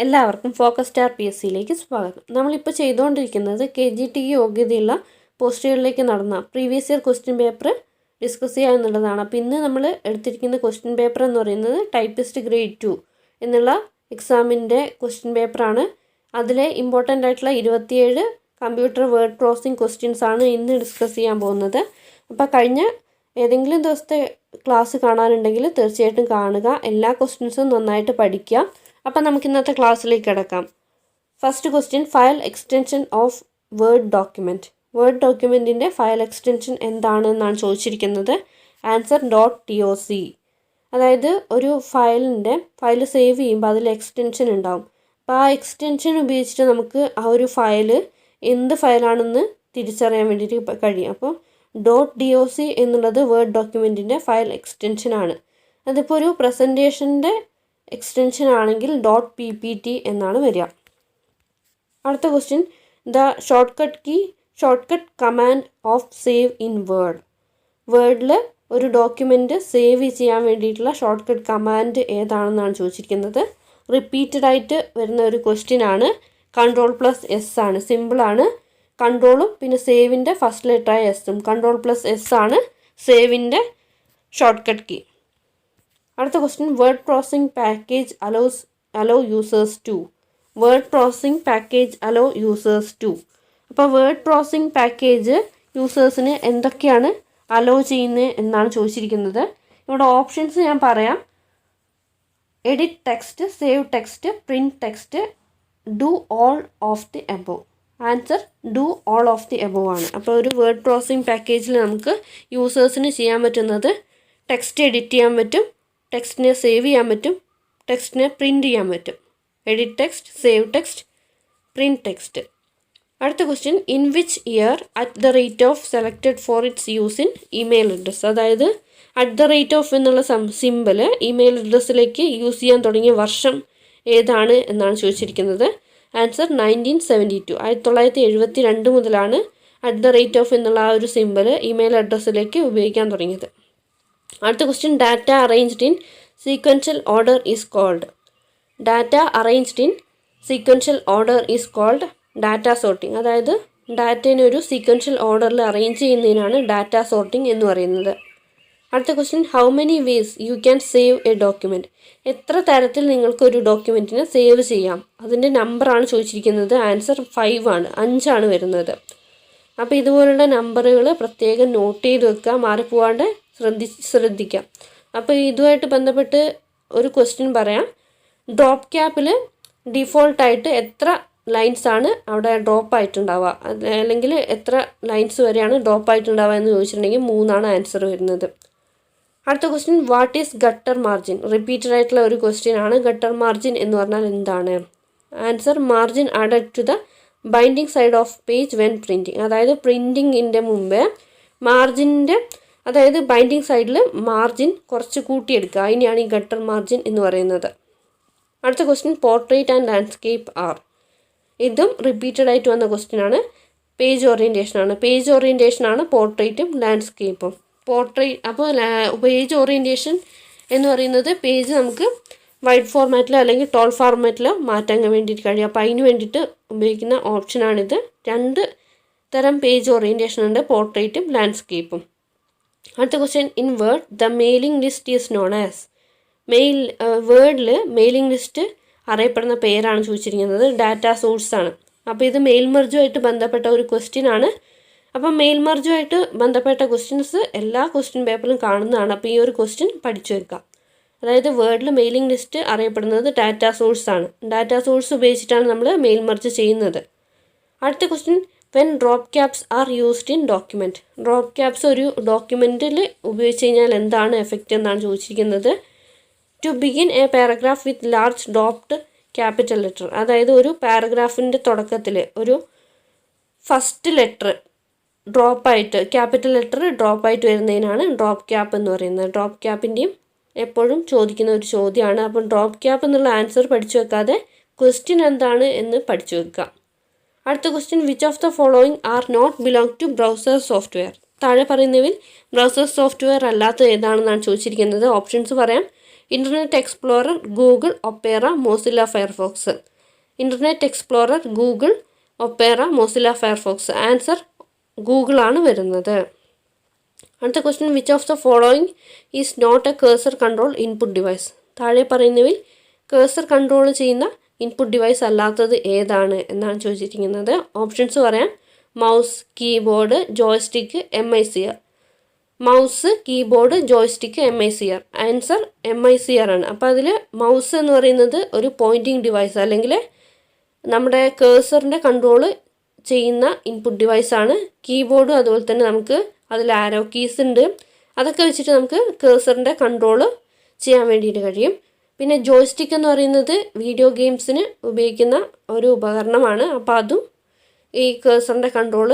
എല്ലാവർക്കും focus star PSCയിലേക്ക് സ്വാഗതം. നമ്മളിപ്പോൾ ചെയ്തുകൊണ്ടിരിക്കുന്നത് KGTE യോഗ്യതയുള്ള പോസ്റ്റുകളിലേക്ക് നടന്ന previous year question paper discuss ചെയ്യുക എന്നുള്ളതാണ്. അപ്പോൾ ഇന്ന് നമ്മൾ എടുത്തിരിക്കുന്ന ക്വസ്റ്റ്യൻ പേപ്പർ എന്ന് പറയുന്നത് ടൈപ്പിസ്റ്റ് ഗ്രേഡ് 2 എന്നുള്ള എക്സാമിൻ്റെ ക്വസ്റ്റ്യൻ പേപ്പറാണ്. അതിലെ ഇമ്പോർട്ടൻ്റ് ആയിട്ടുള്ള 27 കമ്പ്യൂട്ടർ വേർഡ് പ്രോസസ്സിംഗ് ക്വസ്റ്റ്യൻസ് ആണ് ഇന്ന് ഡിസ്കസ് ചെയ്യാൻ പോകുന്നത്. അപ്പോൾ കഴിഞ്ഞ ഏതെങ്കിലും ദിവസത്തെ ക്ലാസ് കാണാനുണ്ടെങ്കിൽ തീർച്ചയായിട്ടും കാണുക. എല്ലാ ക്വസ്റ്റ്യൻസും നന്നായിട്ട് പഠിക്കുക. അപ്പോൾ നമുക്ക് ഇന്നത്തെ ക്ലാസ്സിലേക്ക് കിടക്കാം. First question, file extension of word document. Word ഡോക്യുമെൻറ്റിൻ്റെ ഫയൽ എക്സ്റ്റൻഷൻ എന്താണെന്നാണ് ചോദിച്ചിരിക്കുന്നത്. Answer .doc. അതായത് ഒരു ഫയൽ സേവ് ചെയ്യുമ്പോൾ അതിൽ എക്സ്റ്റൻഷൻ ഉണ്ടാവും. അപ്പോൾ ആ എക്സ്റ്റൻഷൻ ഉപയോഗിച്ചിട്ട് നമുക്ക് ആ ഒരു ഫയൽ എന്ത് ഫയലാണെന്ന് തിരിച്ചറിയാൻ വേണ്ടിയിട്ട് കഴിയും. അപ്പോൾ .doc എന്നുള്ളത് വേർഡ് ഡോക്യുമെൻറ്റിൻ്റെ ഫയൽ എക്സ്റ്റൻഷനാണ്. അതിപ്പോൾ ഒരു പ്രസൻറ്റേഷൻ്റെ എക്സ്റ്റൻഷൻ ആണെങ്കിൽ .ppt എന്നാണ് വരിക. അടുത്ത question, the shortcut command of save in word. വേർഡിൽ ഒരു ഡോക്യുമെൻറ്റ് സേവ് ചെയ്യാൻ വേണ്ടിയിട്ടുള്ള ഷോർട്ട്കട്ട് കമാൻഡ് ഏതാണെന്നാണ് ചോദിച്ചിരിക്കുന്നത്. റിപ്പീറ്റഡ് ആയിട്ട് വരുന്ന ഒരു ക്വസ്റ്റ്യൻ ആണ്. Ctrl+S ആണ്, സിമ്പിളാണ്. കൺട്രോളും പിന്നെ സേവിൻ്റെ ഫസ്റ്റ് ലെറ്ററായ എസ്സും. Ctrl+S ആണ് സേവിൻ്റെ ഷോർട്ട്കട്ട് കീ. അടുത്ത question, word processing package allow users to. Word processing package allow users to. അപ്പോൾ വേർഡ് പ്രോസസ്സിംഗ് പാക്കേജ് യൂസേഴ്സിന് എന്തൊക്കെയാണ് അലോ ചെയ്യുന്നത് എന്നാണ് ചോദിച്ചിരിക്കുന്നത്. ഇവിടെ ഓപ്ഷൻസ് ഞാൻ പറയാം. Edit text, save text, print text, do all of the above. Answer do all of the above ആണ്. അപ്പോൾ ഒരു വേർഡ് പ്രോസസ്സിംഗ് പാക്കേജിൽ നമുക്ക് യൂസേഴ്സിന് ചെയ്യാൻ പറ്റുന്നത് ടെക്സ്റ്റ് എഡിറ്റ് ചെയ്യാൻ പറ്റും, ടെക്സ്റ്റിനെ സേവ് ചെയ്യാൻ പറ്റും, ടെക്സ്റ്റിനെ പ്രിൻറ്റ് ചെയ്യാൻ പറ്റും. Edit text, save text, print text. അടുത്ത question, in which year @ selected for its use in email address. അതായത് @ എന്നുള്ള സിമ്പിൾ ഇമെയിൽ അഡ്രസ്സിലേക്ക് യൂസ് ചെയ്യാൻ തുടങ്ങിയ വർഷം ഏതാണ് എന്നാണ് ചോദിച്ചിരിക്കുന്നത്. ആൻസർ 1972. 1972 മുതലാണ് @ എന്നുള്ള ആ ഒരു സിമ്പിൾ ഇമെയിൽ അഡ്രസ്സിലേക്ക് ഉപയോഗിക്കാൻ തുടങ്ങിയത്. അടുത്ത question, data arranged in sequential order is called. Data arranged in sequential order is called data sorting. അതായത് ഡാറ്റേനെ ഒരു സീക്വൻഷ്യൽ ഓർഡറിൽ അറേഞ്ച് ചെയ്യുന്നതിനാണ് ഡാറ്റ സോർട്ടിങ് എന്ന് പറയുന്നത്. അടുത്ത question, how many vase you can save A document. എത്ര തരത്തിൽ നിങ്ങൾക്ക് ഒരു ഡോക്യുമെൻറ്റിനെ സേവ് ചെയ്യാം, അതിൻ്റെ നമ്പറാണ് ചോദിച്ചിരിക്കുന്നത്. ആൻസർ 5 ആണ്, 5 ആണ് വരുന്നത്. അപ്പോൾ ഇതുപോലുള്ള നമ്പറുകൾ പ്രത്യേകം നോട്ട് ചെയ്ത് വെക്കുക, മാറിപ്പോവാണ്ട് ശ്രദ്ധിക്കാം. അപ്പോൾ ഇതുമായിട്ട് ബന്ധപ്പെട്ട് ഒരു ക്വസ്റ്റ്യൻ പറയാം. ഡ്രോപ്പ് ക്യാപ്പിൽ ഡിഫോൾട്ടായിട്ട് എത്ര ലൈൻസ് ആണ് അവിടെ ഡ്രോപ്പ് ആയിട്ടുണ്ടാവുക, അല്ലെങ്കിൽ എത്ര ലൈൻസ് വരെയാണ് ഡ്രോപ്പ് ആയിട്ടുണ്ടാവുക എന്ന് ചോദിച്ചിട്ടുണ്ടെങ്കിൽ 3 ആണ് ആൻസർ വരുന്നത്. അടുത്ത question, what is gutter margin. Repeated ആയിട്ടുള്ള ഒരു ക്വസ്റ്റ്യൻ ആണ്. ഗട്ടർ മാർജിൻ എന്ന് പറഞ്ഞാൽ എന്താണ്? Answer margin added to the binding side of page when printing. അതായത് പ്രിൻറ്റിങ്ങിൻ്റെ മുമ്പേ മാർജിൻ്റെ, അതായത് ബൈൻഡിങ് സൈഡിൽ മാർജിൻ കുറച്ച് കൂട്ടിയെടുക്കുക, അതിനെയാണ് ഈ ഗട്ടർ മാർജിൻ എന്ന് പറയുന്നത്. അടുത്ത question, portrait and landscape are. ഇതും റിപ്പീറ്റഡ് ആയിട്ട് വന്ന ക്വസ്റ്റ്യൻ ആണ്. പേജ് ഓറിയൻറ്റേഷനാണ്. പേജ് ഓറിയൻറ്റേഷനാണ് പോർട്രേറ്റും ലാൻഡ്സ്കേപ്പും. അപ്പോൾ പേജ് ഓറിയൻറ്റേഷൻ എന്ന് പറയുന്നത് പേജ് നമുക്ക് വൈഡ് ഫോർമാറ്റിലോ അല്ലെങ്കിൽ ടോൾ ഫോർമാറ്റിലോ മാറ്റാൻ വേണ്ടിയിട്ട് കഴിയും. അപ്പോൾ അതിന് വേണ്ടിയിട്ട് ഉപയോഗിക്കുന്ന ഓപ്ഷനാണിത്. 2 തരം പേജ് ഓറിയൻറ്റേഷൻ ഉണ്ട്, പോർട്രേറ്റും ലാൻഡ്സ്കേപ്പും. അടുത്ത question, in word the mailing list is known as. വേർഡിൽ മെയിലിംഗ് ലിസ്റ്റ് അറിയപ്പെടുന്ന പേരാണ് ചോദിച്ചിരിക്കുന്നത്. ഡാറ്റ സോഴ്സ് ആണ്. അപ്പോൾ ഇത് മെയിൽ മെർജുമായിട്ട് ബന്ധപ്പെട്ട ഒരു ക്വസ്റ്റ്യൻ ആണ്. അപ്പം മെയിൽ മെർജുമായിട്ട് ബന്ധപ്പെട്ട ക്വസ്റ്റ്യൻസ് എല്ലാ ക്വസ്റ്റ്യൻ പേപ്പറിലും കാണുന്നതാണ്. അപ്പോൾ ഈ ഒരു ക്വസ്റ്റ്യൻ പഠിച്ചു വെക്കാം. അതായത് വേർഡിൽ മെയിലിംഗ് ലിസ്റ്റ് അറിയപ്പെടുന്നത് ഡാറ്റ സോഴ്സ് ആണ്. ഡാറ്റ സോഴ്സ് ഉപയോഗിച്ചിട്ടാണ് നമ്മൾ മെയിൽ മെർജ് ചെയ്യുന്നത്. അടുത്ത question, when drop caps are used in document. Drop caps ഒരു ഡോക്യുമെൻറ്റിൽ ഉപയോഗിച്ച് കഴിഞ്ഞാൽ എന്താണ് എഫക്റ്റ് എന്നാണ് ചോദിച്ചിരിക്കുന്നത്. To begin a paragraph with large dropped capital letter. അതായത് ഒരു പാരഗ്രാഫിൻ്റെ തുടക്കത്തിൽ ഒരു ഫസ്റ്റ് ലെറ്റർ ഡ്രോപ്പായിട്ട്, ക്യാപിറ്റൽ ലെറ്റർ ഡ്രോപ്പായിട്ട് വരുന്നതിനാണ് ഡ്രോപ്പ് ക്യാപ്പ് എന്ന് പറയുന്നത്. ഡ്രോപ്പ് ക്യാപ്പിൻ്റെയും എപ്പോഴും ചോദിക്കുന്ന ഒരു ചോദ്യമാണ്. അപ്പം ഡ്രോപ്പ് ക്യാപ്പ് എന്നുള്ള ആൻസർ പഠിച്ചു വെക്കാതെ ക്വസ്റ്റ്യൻ എന്താണ് എന്ന് പഠിച്ചു വെക്കുക. അടുത്ത question, which of the following are not belong to browser software. താഴെ പറയുന്നതിൽ ബ്രൗസർ സോഫ്റ്റ്വെയർ അല്ലാത്ത ഏതാണെന്നാണ് ചോദിച്ചിരിക്കുന്നത്. ഓപ്ഷൻസ് പറയാം. Internet Explorer, Google, Opera, Mozilla Firefox. Internet Explorer, Google, Opera, Mozilla Firefox. Answer Google ആണ് വരുന്നത്. അടുത്ത question, which of the following is not a cursor control input device? താഴെ പറയുന്നവയിൽ കേഴ്സർ കൺട്രോൾ ചെയ്യുന്ന ഇൻപുട്ട് ഡിവൈസ് അല്ലാത്തത് ഏതാണ് എന്നാണ് ചോദിച്ചിരിക്കുന്നത്. ഓപ്ഷൻസ് പറയാം. Mouse, keyboard, joystick, MICR. Mouse, keyboard, joystick, MICR. Answer MICR ആണ്. അപ്പോൾ അതിൽ മൗസ് എന്ന് പറയുന്നത് ഒരു പോയിൻറ്റിംഗ് ഡിവൈസ് അല്ലെങ്കിൽ നമ്മുടെ കേഴ്സറിൻ്റെ കൺട്രോൾ ചെയ്യുന്ന ഇൻപുട്ട് ഡിവൈസാണ്. കീബോർഡും അതുപോലെ തന്നെ നമുക്ക് അതിൽ ആരോ കീസ് ഉണ്ട്, അതൊക്കെ വെച്ചിട്ട് നമുക്ക് കേഴ്സറിൻ്റെ കൺട്രോൾ ചെയ്യാൻ വേണ്ടിയിട്ട് കഴിയും. പിന്നെ ജോയ്സ്റ്റിക്ക് എന്ന് പറയുന്നത് വീഡിയോ ഗെയിംസിന് ഉപയോഗിക്കുന്ന ഒരു ഉപകരണമാണ്. അപ്പോൾ അതും ഈ കേഴ്സറിൻ്റെ കൺട്രോൾ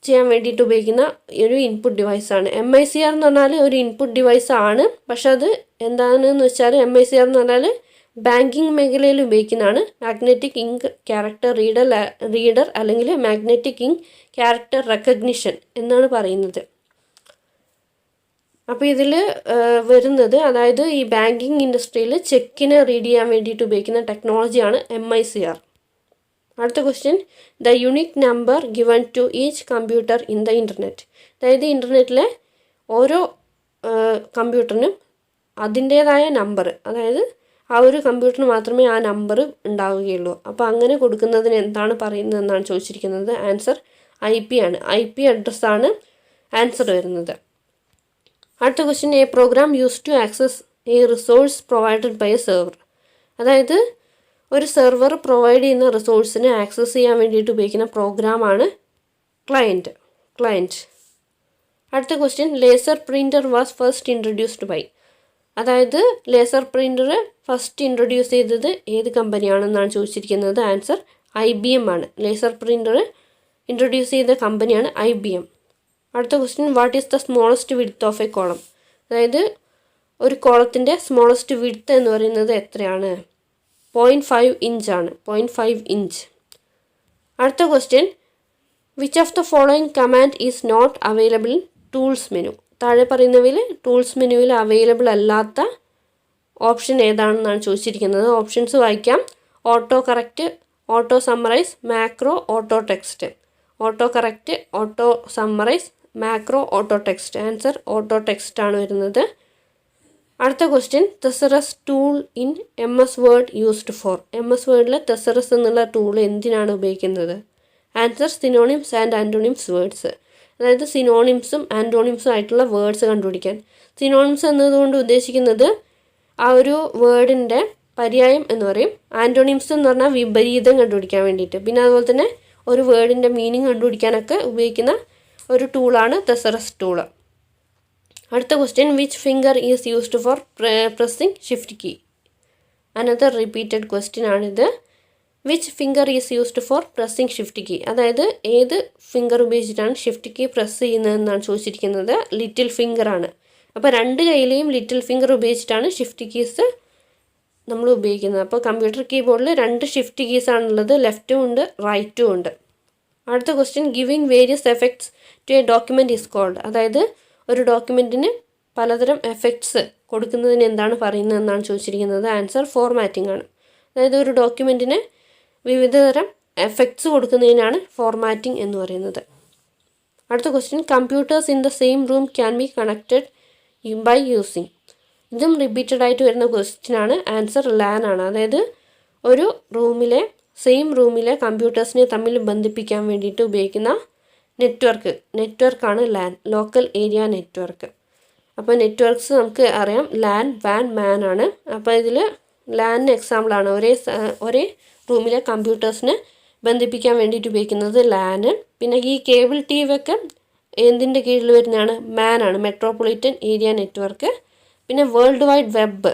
ചെയ്യാൻ വേണ്ടിയിട്ട് ഉപയോഗിക്കുന്ന ഒരു ഇൻപുട്ട് ഡിവൈസാണ്. MICR എന്ന് പറഞ്ഞാൽ ഒരു ഇൻപുട്ട് ഡിവൈസ് ആണ്, പക്ഷെ അത് എന്താണെന്ന് വെച്ചാൽ MICR എന്ന് പറഞ്ഞാൽ ബാങ്കിങ് മേഖലയിൽ ഉപയോഗിക്കുന്നതാണ്. മാഗ്നറ്റിക് ഇങ്ക് ക്യാരക്ടർ റീഡർ അല്ലെങ്കിൽ മാഗ്നറ്റിക് ഇങ്ക് ക്യാരക്ടർ റെക്കഗ്നിഷൻ എന്നാണ് പറയുന്നത്. അപ്പോൾ ഇതിൽ വരുന്നത്, അതായത് ഈ ബാങ്കിങ് ഇൻഡസ്ട്രിയിൽ ചെക്കിനെ റീഡ് ചെയ്യാൻ വേണ്ടിയിട്ട് ഉപയോഗിക്കുന്ന ടെക്നോളജിയാണ് MICR. അടുത്ത question, the unique number given to each computer in the internet. അതായത് ഇൻ്റർനെറ്റിലെ ഓരോ കമ്പ്യൂട്ടറിനും അതിൻ്റേതായ നമ്പർ, അതായത് ആ ഒരു കമ്പ്യൂട്ടറിന് മാത്രമേ ആ നമ്പർ ഉണ്ടാവുകയുള്ളൂ. അപ്പോൾ അങ്ങനെ കൊടുക്കുന്നതിന് എന്താണ് പറയുന്നതെന്നാണ് ചോദിച്ചിരിക്കുന്നത്. ആൻസർ IP ആണ്. IP അഡ്രസ്സാണ് ആൻസർ വരുന്നത്. അടുത്ത question, a program use to access a resource provided by a server. അതായത് ഒരു സെർവർ പ്രൊവൈഡ് ചെയ്യുന്ന റിസോഴ്സിനെ ആക്സസ് ചെയ്യാൻ വേണ്ടിയിട്ട് ഉപയോഗിക്കുന്ന പ്രോഗ്രാമാണ് ക്ലയൻറ്റ്. അടുത്ത question, laser printer was first introduced by. അതായത് ലേസർ പ്രിൻ്റർ ഫസ്റ്റ് ഇൻട്രൊഡ്യൂസ് ചെയ്തത് ഏത് കമ്പനിയാണെന്നാണ് ചോദിച്ചിരിക്കുന്നത്. ആൻസർ IBM ആണ്. ലേസർ പ്രിൻ്റർ ഇൻട്രൊഡ്യൂസ് ചെയ്ത കമ്പനിയാണ് IBM. അടുത്ത question, what is the smallest width of a column. അതായത് ഒരു കോളത്തിൻ്റെ സ്മോളസ്റ്റ് വിഡ്ത്ത് എന്ന് പറയുന്നത് എത്രയാണ്? 0.5 ഇഞ്ച് ആണ്. 0.5 ഇഞ്ച്. അടുത്ത question, which of the following command is not available in tools menu. താഴെ പറയുന്നവയിൽ ടൂൾസ് മെനുവിൽ അവൈലബിൾ അല്ലാത്ത ഓപ്ഷൻ ഏതാണെന്നാണ് ചോദിച്ചിരിക്കുന്നത്. ഓപ്ഷൻസ് വായിക്കാം. Auto correct, auto summarise, macro, auto text. Auto correct, auto summarise, macro, auto text. Answer auto text ആണ് വരുന്നത്. അടുത്ത question, thesaurus tool in MS word used for. MS വേർഡിൽ തെസറസ് എന്നുള്ള tool എന്തിനാണ് ഉപയോഗിക്കുന്നത്? Answer synonyms and antonyms words. അതായത് സിനോണിംസും ആൻറ്റോണിംസും ആയിട്ടുള്ള വേർഡ്സ് കണ്ടുപിടിക്കാൻ. സിനോണിംസ് എന്നതുകൊണ്ട് ഉദ്ദേശിക്കുന്നത് ആ ഒരു വേർഡിൻ്റെ പര്യായം എന്ന് പറയും. ആൻറ്റോണിംസ് എന്ന് പറഞ്ഞാൽ വിപരീതം കണ്ടുപിടിക്കാൻ വേണ്ടിയിട്ട്. പിന്നെ അതുപോലെ തന്നെ ഒരു വേർഡിൻ്റെ മീനിങ് കണ്ടുപിടിക്കാനൊക്കെ ഉപയോഗിക്കുന്ന ഒരു ടൂളാണ് തെസറസ് ടൂള്. അടുത്ത question, which finger is used for pressing shift key. Another repeated question ആണിത്. Which finger is used for pressing shift key. അതായത് ഏത് ഫിംഗർ ഉപയോഗിച്ചിട്ടാണ് ഷിഫ്റ്റ് കീ പ്രസ് ചെയ്യുന്നതെന്നാണ് ചോദിച്ചിരിക്കുന്നത്. ലിറ്റിൽ ഫിംഗർ ആണ്. അപ്പോൾ രണ്ട് കൈയിലെയും ലിറ്റിൽ ഫിംഗർ ഉപയോഗിച്ചിട്ടാണ് ഷിഫ്റ്റ് കീസ് നമ്മൾ ഉപയോഗിക്കുന്നത്. അപ്പോൾ കമ്പ്യൂട്ടർ കീബോർഡിൽ രണ്ട് ഷിഫ്റ്റ് കീസ് ആണുള്ളത്, ലെഫ്റ്റും ഉണ്ട് റൈറ്റും ഉണ്ട്. അടുത്ത question, giving various effects to a document is called. അതായത് ഒരു ഡോക്യുമെൻറ്റിന് പലതരം എഫക്ട്സ് കൊടുക്കുന്നതിന് എന്താണ് പറയുന്നതെന്നാണ് ചോദിച്ചിരിക്കുന്നത്. ആൻസർ ഫോർമാറ്റിംഗ് ആണ്. അതായത് ഒരു ഡോക്യുമെൻറ്റിന് വിവിധതരം എഫക്ട്സ് കൊടുക്കുന്നതിനാണ് ഫോർമാറ്റിംഗ് എന്ന് പറയുന്നത്. അടുത്ത question, computers in the same room can be connected by using. ഇതും റിപ്പീറ്റഡ് ആയിട്ട് വരുന്ന ക്വസ്റ്റ്യൻ ആണ്. ആൻസർ LAN ആണ്. അതായത് ഒരു സെയിം റൂമിലെ കമ്പ്യൂട്ടേഴ്സിനെ തമ്മിൽ ബന്ധിപ്പിക്കാൻ വേണ്ടിയിട്ട് ഉപയോഗിക്കുന്ന നെറ്റ്വർക്കാണ് LAN, ലോക്കൽ ഏരിയ നെറ്റ്വർക്ക്. അപ്പോൾ നെറ്റ്വർക്ക്സ് നമുക്ക് അറിയാം, LAN, WAN, MAN ആണ്. അപ്പോൾ ഇതിൽ LAN എക്സാമ്പിളാണ്. ഒരേ റൂമിലെ കമ്പ്യൂട്ടേഴ്സിനെ ബന്ധിപ്പിക്കാൻ വേണ്ടിയിട്ട് ഉപയോഗിക്കുന്നത് LAN. പിന്നെ ഈ കേബിൾ TV ഒക്കെ എന്തിൻ്റെ കീഴിൽ വരുന്നതാണ്? MAN ആണ്, മെട്രോപൊളിറ്റൻ ഏരിയ നെറ്റ്വർക്ക്. പിന്നെ വേൾഡ് വൈഡ് വെബ്,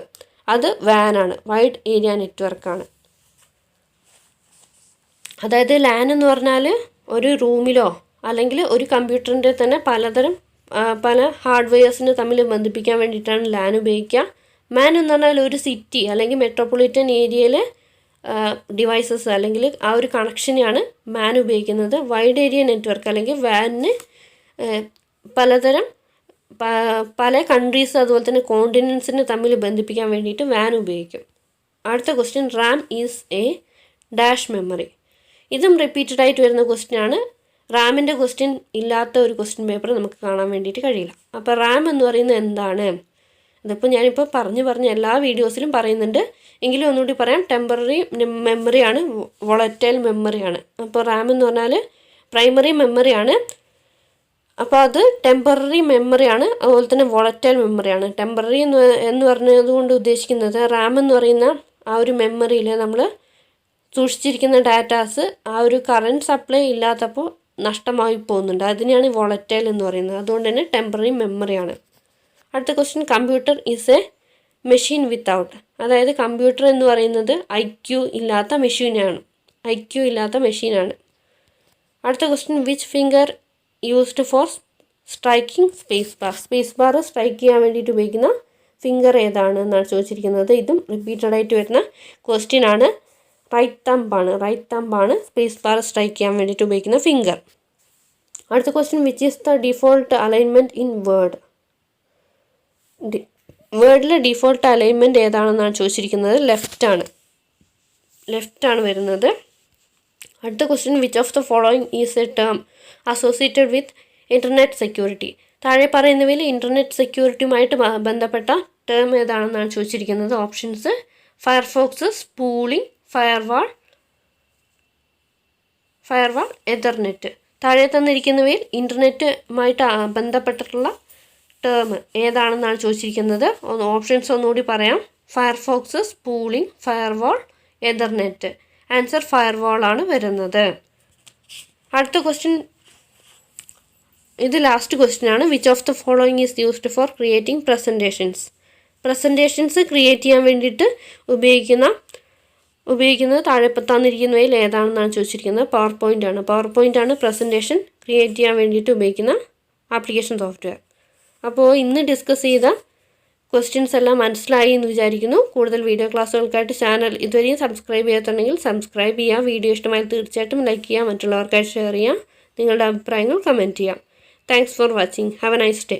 അത് WAN ആണ്, വൈഡ് ഏരിയ നെറ്റ്വർക്കാണ്. അതായത് LAN എന്ന് പറഞ്ഞാൽ ഒരു റൂമിലോ അല്ലെങ്കിൽ ഒരു കമ്പ്യൂട്ടറിൻ്റെ തന്നെ പല ഹാർഡ്വെയർസിനെ തമ്മിൽ ബന്ധിപ്പിക്കാൻ വേണ്ടിയിട്ടാണ് LAN ഉപയോഗിക്കുക. MAN എന്ന് പറഞ്ഞാൽ ഒരു സിറ്റി അല്ലെങ്കിൽ മെട്രോപൊളിറ്റൻ ഏരിയയിലെ ഡിവൈസസ് അല്ലെങ്കിൽ ആ ഒരു കണക്ഷനെയാണ് MAN ഉപയോഗിക്കുന്നത്. വൈഡ് ഏരിയ നെറ്റ്വർക്ക് അല്ലെങ്കിൽ WAN-ന് പല കൺട്രീസ് അതുപോലെ തന്നെ കോണ്ടിനെൻസിനെ തമ്മിൽ ബന്ധിപ്പിക്കാൻ വേണ്ടിയിട്ട് WAN ഉപയോഗിക്കും. അടുത്ത question, RAM is A dash memory. ഇതും റിപ്പീറ്റഡ് ആയിട്ട് വരുന്ന ക്വസ്റ്റ്യൻ ആണ്. റാമിൻ്റെ ക്വസ്റ്റ്യൻ ഇല്ലാത്ത ഒരു ക്വസ്റ്റ്യൻ പേപ്പർ നമുക്ക് കാണാൻ വേണ്ടിയിട്ട് കഴിയില്ല. അപ്പോൾ റാം എന്ന് പറയുന്നത് എന്താണ്? ഇതിപ്പോൾ ഞാനിപ്പോൾ പറഞ്ഞ് എല്ലാ വീഡിയോസിലും പറയുന്നുണ്ട്, എങ്കിലും ഒന്നുകൂടി പറയാം. ടെമ്പററി മെമ്മറിയാണ്, വോളറ്റൈൽ മെമ്മറിയാണ്. അപ്പോൾ റാം എന്ന് പറഞ്ഞാൽ പ്രൈമറി മെമ്മറിയാണ്. അപ്പോൾ അത് ടെമ്പററി മെമ്മറിയാണ്, അതുപോലെ തന്നെ വോളറ്റൈൽ മെമ്മറിയാണ്. ടെമ്പററി എന്ന് പറഞ്ഞതുകൊണ്ട് ഉദ്ദേശിക്കുന്നത് റാം എന്ന് പറയുന്ന ആ ഒരു മെമ്മറിയിൽ നമ്മൾ സൂക്ഷിച്ചിരിക്കുന്ന ഡാറ്റാസ് ആ ഒരു കറണ്ട് സപ്ലൈ ഇല്ലാത്തപ്പോൾ നഷ്ടമായി പോകുന്നുണ്ട്. അതിനെയാണ് വോളറ്റൈൽ എന്ന് പറയുന്നത്. അതുകൊണ്ട് തന്നെ ടെമ്പററി മെമ്മറിയാണ്. അടുത്ത question, computer is A machine without. അതായത് കമ്പ്യൂട്ടർ എന്ന് പറയുന്നത് IQ ഇല്ലാത്ത മെഷീനാണ്. അടുത്ത question, which finger used for striking space bar. Space bar strike ചെയ്യാൻ വേണ്ടിയിട്ട് ഉപയോഗിക്കുന്ന ഫിംഗർ ഏതാണ് എന്നാണ് ചോദിച്ചിരിക്കുന്നത്. ഇതും റിപ്പീറ്റഡ് ആയിട്ട് വരുന്ന ക്വസ്റ്റ്യൻ ആണ്. റൈറ്റ് തമ്പാണ് സ്പേസ് ബാർ സ്ട്രൈക്ക് ചെയ്യാൻ വേണ്ടിയിട്ട് ഉപയോഗിക്കുന്ന ഫിംഗർ. അടുത്ത question, which is the default alignment in word. വേർഡിലെ ഡിഫോൾട്ട് അലൈൻമെൻറ്റ് ഏതാണെന്നാണ് ചോദിച്ചിരിക്കുന്നത്. ലെഫ്റ്റാണ് വരുന്നത്. അടുത്ത question, which of the following is a term associated with internet security. താഴെ പറയുന്നവയിൽ ഇൻ്റർനെറ്റ് സെക്യൂരിറ്റിയുമായിട്ട് ബന്ധപ്പെട്ട ടേം ഏതാണെന്നാണ് ചോദിച്ചിരിക്കുന്നത്. Options, Firefox, spooling, firewall, Ethernet. താഴെ തന്നിരിക്കുന്നവയിൽ ഇൻ്റർനെറ്റുമായിട്ട് ബന്ധപ്പെട്ടിട്ടുള്ള ടേം ഏതാണെന്നാണ് ചോദിച്ചിരിക്കുന്നത്. ഓപ്ഷൻസ് ഒന്നുകൂടി പറയാം. Firefox, spooling, firewall, Ethernet. Answer firewall ആണ് വരുന്നത്. അടുത്ത ക്വസ്റ്റ്യൻ, ഇത് ലാസ്റ്റ് ക്വസ്റ്റ്യൻ ആണ്. Which of the following is used for creating presentations create ചെയ്യാൻ വേണ്ടിയിട്ട് ഉപയോഗിക്കുന്നത് താഴെ തന്നിരിക്കുന്നവയിൽ ഏതാണെന്നാണ് ചോദിച്ചിരിക്കുന്നത്. പവർ പോയിൻ്റ് ആണ് പ്രസൻറ്റേഷൻ ക്രിയേറ്റ് ചെയ്യാൻ വേണ്ടിയിട്ട് ഉപയോഗിക്കുന്ന ആപ്ലിക്കേഷൻ സോഫ്റ്റ്വെയർ. അപ്പോൾ ഇന്ന് ഡിസ്കസ് ചെയ്ത ക്വസ്റ്റ്യൻസ് എല്ലാം മനസ്സിലായി എന്ന് വിചാരിക്കുന്നു. കൂടുതൽ വീഡിയോ ക്ലാസ്സുകൾക്കായിട്ട് ചാനൽ ഇതുവരെയും സബ്സ്ക്രൈബ് ചെയ്യാത്തുണ്ടെങ്കിൽ സബ്സ്ക്രൈബ് ചെയ്യുക. വീഡിയോ ഇഷ്ടമായി തീർച്ചയായിട്ടും ലൈക്ക് ചെയ്യുക, മറ്റുള്ളവർക്കായിട്ട് ഷെയർ ചെയ്യുക, നിങ്ങളുടെ അഭിപ്രായങ്ങൾ കമൻറ്റ് ചെയ്യാം. Thanks for watching. Have A nice day.